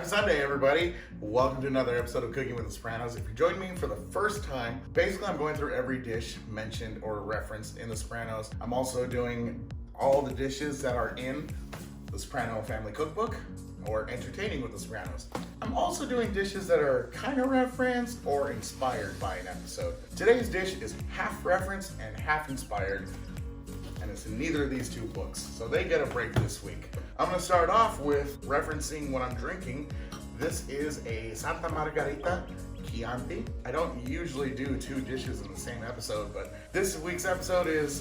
Happy Sunday, everybody. Welcome to another episode of Cooking with the Sopranos. If you're joining me for the first time, basically I'm going through every dish mentioned or referenced in the Sopranos. I'm also doing all the dishes that are in the Soprano family cookbook or entertaining with the Sopranos. I'm also doing dishes that are kind of referenced or inspired by an episode. Today's dish is half referenced and half inspired, and it's in neither of these two books, so they get a break this week. I'm gonna start off with referencing what I'm drinking. This is a Santa Margarita Chianti. I don't usually do two dishes in the same episode, but this week's episode is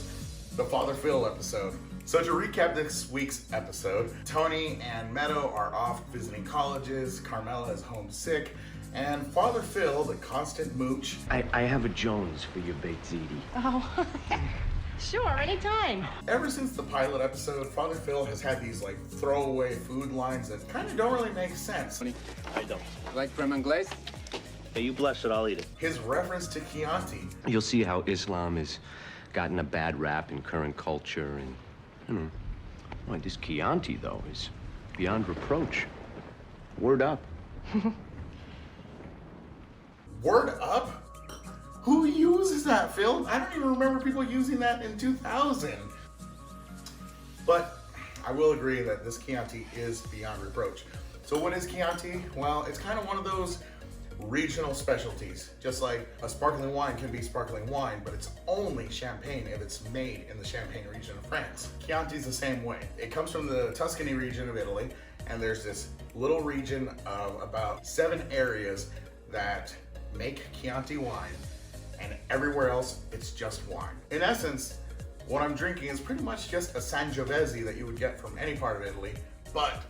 the Father Phil episode. So to recap this week's episode, Tony and Meadow are off visiting colleges, Carmela is homesick, and Father Phil, the constant mooch. I have a Jones for your baked ziti. Oh, sure, anytime. Ever since the pilot episode, Father Phil has had these like throwaway food lines that kind of don't really make sense. I don't. Like creme anglaise? Hey, you bless it, I'll eat it. His reference to Chianti. You'll see how Islam has gotten a bad rap in current culture, and, you know, well, this Chianti, though, is beyond reproach. Word up. Word up? Who uses that, Phil? I don't even remember people using that in 2000. But I will agree that this Chianti is beyond reproach. So what is Chianti? Well, it's kind of one of those regional specialties. Just like a sparkling wine can be sparkling wine, but it's only champagne if it's made in the Champagne region of France. Chianti is the same way. It comes from the Tuscany region of Italy, and there's this little region of about 7 areas that make Chianti wine, and everywhere else it's just wine. In essence, what I'm drinking is pretty much just a Sangiovese that you would get from any part of Italy, but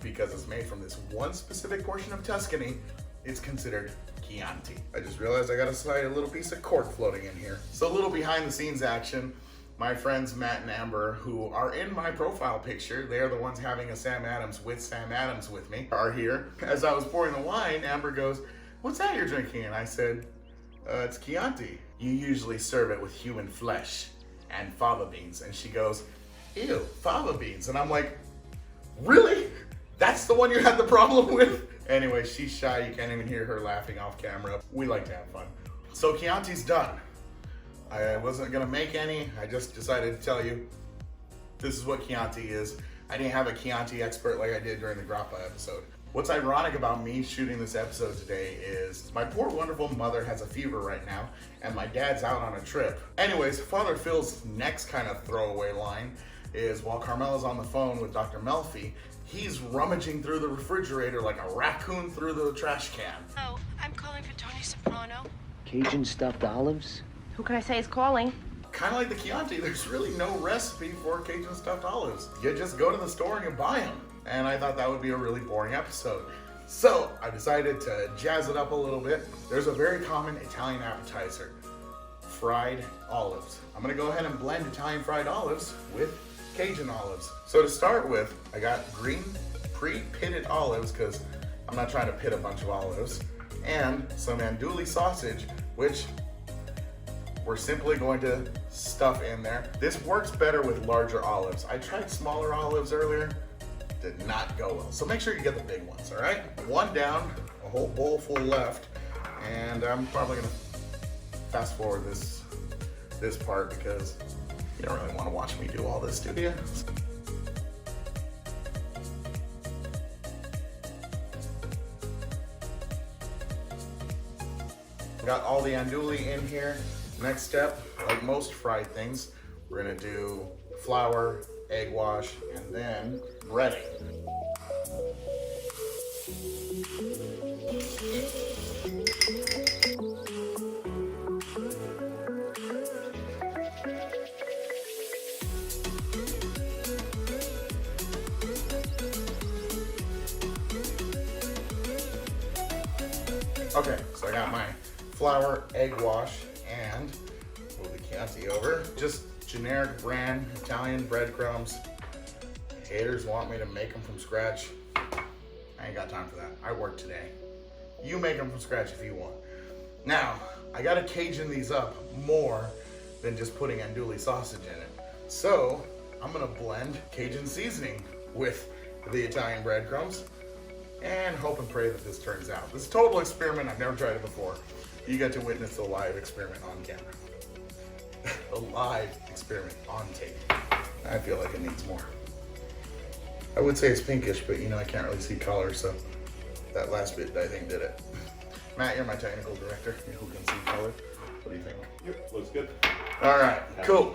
because it's made from this one specific portion of Tuscany, it's considered Chianti. I just realized I got a little piece of cork floating in here. So a little behind the scenes action. My friends Matt and Amber, who are in my profile picture, they are the ones having a Sam Adams with me, are here. As I was pouring the wine, Amber goes, "What's that you're drinking?" And I said, "It's Chianti. You usually serve it with human flesh and fava beans." And she goes, "Ew, fava beans." And I'm like, "Really? That's the one you had the problem with?" Anyway, she's shy. You can't even hear her laughing off camera. We like to have fun. So Chianti's done. I wasn't gonna make any. I just decided to tell you this is what Chianti is. I didn't have a Chianti expert like I did during the Grappa episode. What's ironic about me shooting this episode today is my poor wonderful mother has a fever right now, and my dad's out on a trip. Anyways, Father Phil's next kind of throwaway line is while Carmela's on the phone with Dr. Melfi, he's rummaging through the refrigerator like a raccoon through the trash can. Oh, I'm calling for Tony Soprano. Cajun Stuffed Olives? Who can I say is calling? Kind of like the Chianti, there's really no recipe for Cajun Stuffed Olives. You just go to the store and you buy them. And I thought that would be a really boring episode. So I decided to jazz it up a little bit. There's a very common Italian appetizer, fried olives. I'm gonna go ahead and blend Italian fried olives with Cajun olives. So to start with, I got green pre-pitted olives because I'm not trying to pit a bunch of olives, and some andouille sausage, which we're simply going to stuff in there. This works better with larger olives. I tried smaller olives earlier, did not go well. So make sure you get the big ones, all right? One down, a whole bowl full left, and I'm probably gonna fast forward this part because you don't really want to watch me do all this, do you? Got all the andouille in here. Next step, like most fried things, we're gonna do flour, egg wash, and then breading. Okay, so I got my flour, egg wash, and move the Chianti over. Just generic brand Italian breadcrumbs. Haters want me to make them from scratch. I ain't got time for that. I work today. You make them from scratch if you want. Now, I gotta Cajun these up more than just putting andouille sausage in it. So, I'm gonna blend Cajun seasoning with the Italian breadcrumbs, and hope and pray that this turns out. This is a total experiment. I've never tried it before. You get to witness a live experiment on camera. A live experiment on tape. I feel like it needs more. I would say it's pinkish, but you know, I can't really see color, so that last bit I think did it. Matt, you're my technical director. You who can see color. What do you think? Yep, looks good. All right, cool.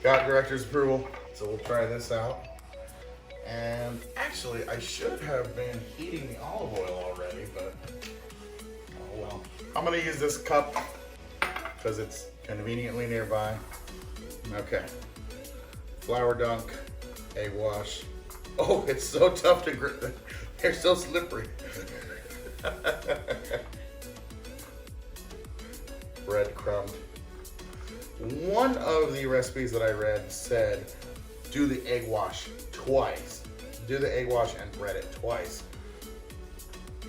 Got director's approval, so we'll try this out. And actually, I should have been heating the olive oil already, but oh well. I'm gonna use this cup because it's conveniently nearby. Okay. Flour dunk, egg wash. Oh, it's so tough to grip. They're so slippery. Breadcrumb. One of the recipes that I read said do the egg wash twice. Do the egg wash and bread it twice.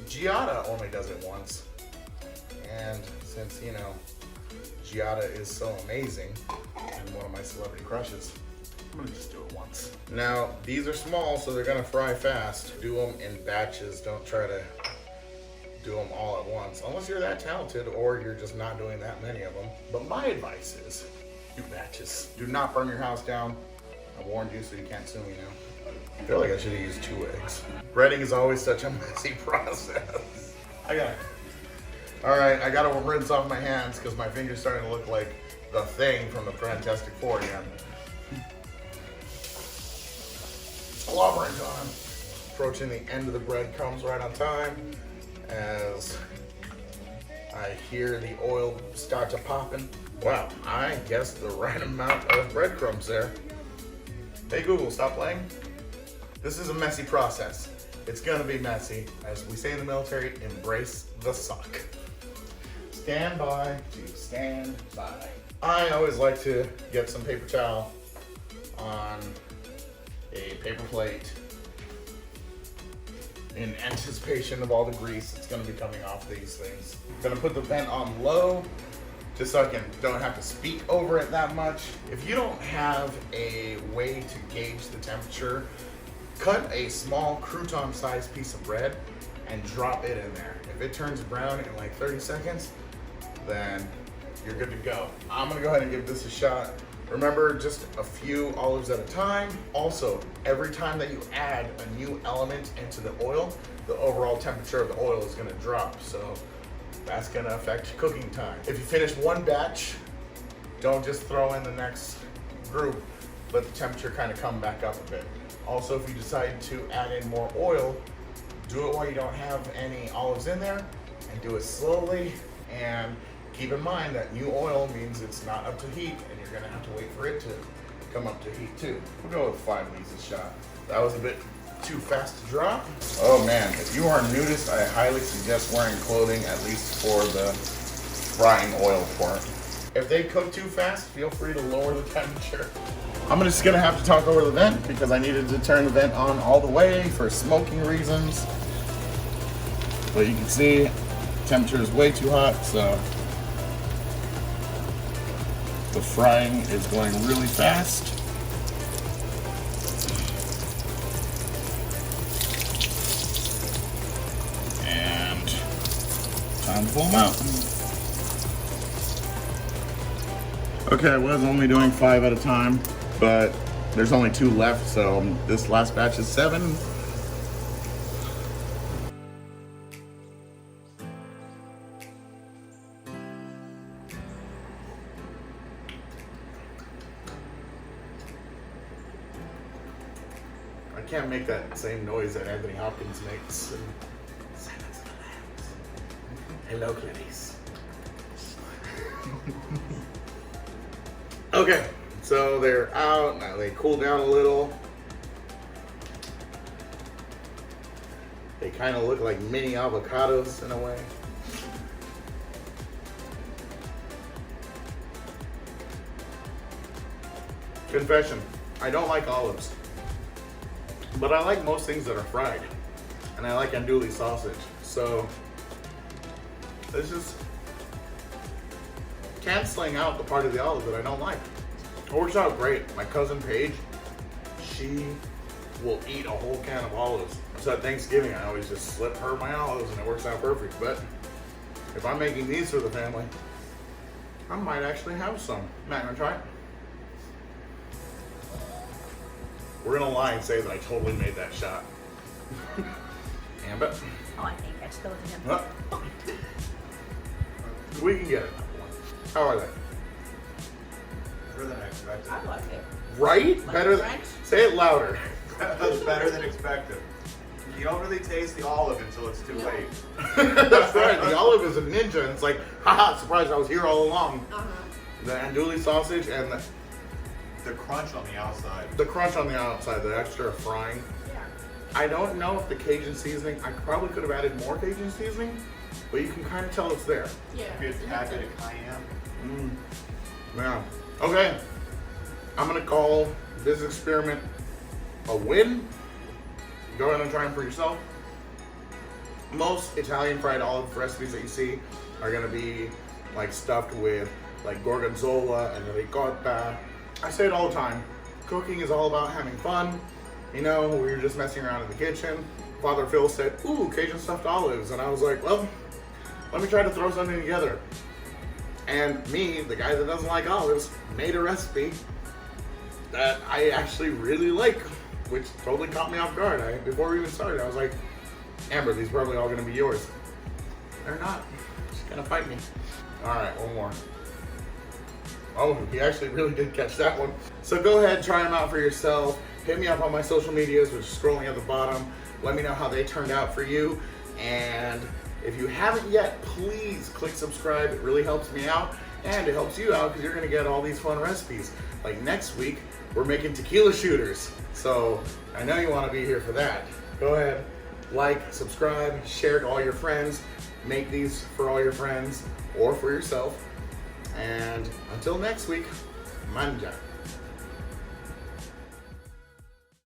Giada only does it once. And since, you know, Giada is so amazing and one of my celebrity crushes, I'm gonna just do it once. Now, these are small, so they're gonna fry fast. Do them in batches. Don't try to do them all at once, unless you're that talented or you're just not doing that many of them. But my advice is do batches. Do not burn your house down. I warned you so you can't sue me now. I feel like I should have used 2 eggs. Breading is always such a messy process. All right, I gotta rinse off my hands because my finger's starting to look like the Thing from the Fantastic Four again. Slobbering time. Approaching the end of the breadcrumbs right on time as I hear the oil start to popping. Wow, I guessed the right amount of breadcrumbs there. Hey Google, stop playing. This is a messy process. It's gonna be messy. As we say in the military, embrace the suck. Stand by to stand by. I always like to get some paper towel on a paper plate in anticipation of all the grease that's gonna be coming off these things. I'm gonna put the vent on low just so I don't have to speak over it that much. If you don't have a way to gauge the temperature, cut a small crouton-sized piece of bread and drop it in there. If it turns brown in like 30 seconds, then you're good to go. I'm gonna go ahead and give this a shot. Remember, just a few olives at a time. Also, every time that you add a new element into the oil, the overall temperature of the oil is gonna drop. So that's gonna affect cooking time. If you finish one batch, don't just throw in the next group. Let the temperature kind of come back up a bit. Also, if you decide to add in more oil, do it while you don't have any olives in there and do it slowly. And keep in mind that new oil means it's not up to heat and you're gonna have to wait for it to come up to heat too. We'll go with 5 leaves a shot. That was a bit too fast to drop. Oh man, if you are a nudist, I highly suggest wearing clothing at least for the frying oil part. If they cook too fast, feel free to lower the temperature. I'm just gonna have to talk over the vent because I needed to turn the vent on all the way for smoking reasons. But you can see, temperature is way too hot, so the frying is going really fast. And time to pull them out. Okay, I was only doing 5 at a time, but there's only 2 left, so this last batch is 7. I can't make that same noise that Anthony Hopkins makes. Silence of the Lambs. Hello, Clarice. Okay, so they're out. Now they cool down a little. They kind of look like mini avocados in a way. Confession, I don't like olives. But I like most things that are fried. And I like andouille sausage. So this is canceling out the part of the olive that I don't like. It works out great. My cousin Paige, she will eat a whole can of olives. So at Thanksgiving, I always just slip her my olives and it works out perfect. But if I'm making these for the family, I might actually have some. Matt, you wanna try it? We're gonna lie and say that I totally made that shot. Amber? Oh, I think that's those of him. Huh? We can get it. How are they? Better than I expected. I like it. Right? Like Better than, French? say it louder. That was better than expected. You don't really taste the olive until it's too late. That's right. The olive is a ninja. And it's like, haha, surprise! I was here all along. Uh-huh. The andouille sausage and The crunch on the outside. the crunch on the outside, the extra frying. Yeah. I don't know if the Cajun seasoning. I probably could have added more Cajun seasoning, but you can kind of tell it's there. Yeah. Maybe a tad bit of cayenne. Yeah. Okay. I'm gonna call this experiment a win. Go ahead and try them for yourself. Most Italian fried olive recipes that you see are gonna be like stuffed with like gorgonzola and ricotta. I say it all the time. Cooking is all about having fun. You know, we were just messing around in the kitchen. Father Phil said, "Ooh, Cajun stuffed olives," and I was like, "Well, let me try to throw something together." And me, the guy that doesn't like olives, made a recipe that I actually really like, which totally caught me off guard. Before we even started, I was like, Amber, these are probably all gonna be yours. They're not. She's gonna fight me. All right, one more. Oh, he actually really did catch that one. So go ahead, try them out for yourself. Hit me up on my social medias, which is scrolling at the bottom. Let me know how they turned out for you. And if you haven't yet, please click subscribe. It really helps me out. And it helps you out because you're gonna get all these fun recipes. Like next week, we're making tequila shooters. So I know you wanna be here for that. Go ahead, like, subscribe, share to all your friends. Make these for all your friends or for yourself. And until next week, manja.